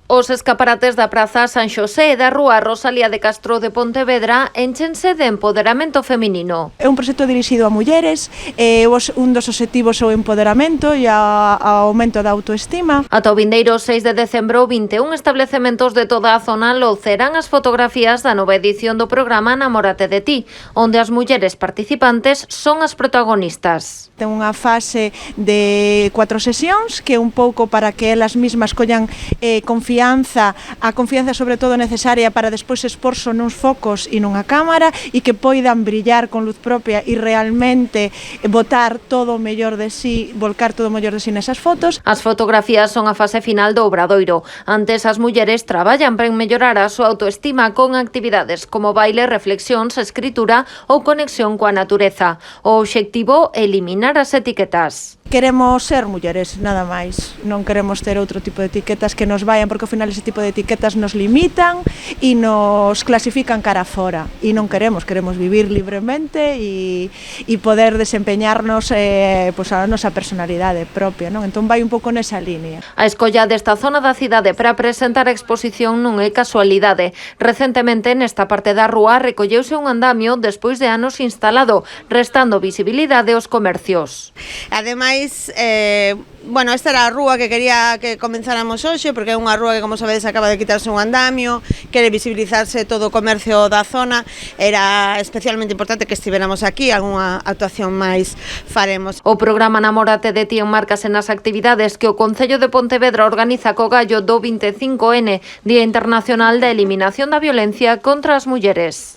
Os escaparates da Praza San Xosé e da Rúa Rosalía de Castro de Pontevedra énchense de empoderamento feminino. É un proxecto dirixido a mulleres, un dos obxectivos é o empoderamento e ao aumento da autoestima. Ata o vindeiro 6 de decembro, 21 establecementos de toda a zona locerán as fotografías da nova edición do programa Namórate de ti, onde as mulleres participantes son as protagonistas. Ten unha fase de 4 sesións que é un pouco para que elas mismas collan a confianza sobre todo necesaria para despois exporse nuns focos e nunha cámara e que poidan brillar con luz propia e realmente botar todo o mellor de sí, volcar todo o mellor de sí nesas fotos. As fotografías son a fase final do obradoiro. Antes as mulleres traballan para mellorar a súa autoestima con actividades como baile, reflexións, escritura ou conexión coa natureza. O obxectivo é eliminar as etiquetas. Queremos ser mulleres, nada máis. Non queremos ter outro tipo de etiquetas que nos vayan, porque ao final ese tipo de etiquetas nos limitan e nos clasifican cara fora. E non queremos vivir libremente e poder desempeñarnos a nosa personalidade propia, non? Entón vai un pouco nesa línea. A escolla desta zona da cidade para presentar a exposición non é casualidade. Recentemente, nesta parte da rúa, recolleuse un andamio despois de anos instalado, restando visibilidade aos comercios. Ademais, esta era a rúa que quería que comenzáramos hoxe, porque é unha rúa que, como sabedes, acaba de quitarse un andamio, quere visibilizarse todo o comercio da zona, era especialmente importante que estiveramos aquí, algunha actuación máis faremos. O programa Namórate de ti enmárcase nas actividades que o Concello de Pontevedra organiza co gallo do 25N, Día Internacional da Eliminación da Violencia contra as Mulleres.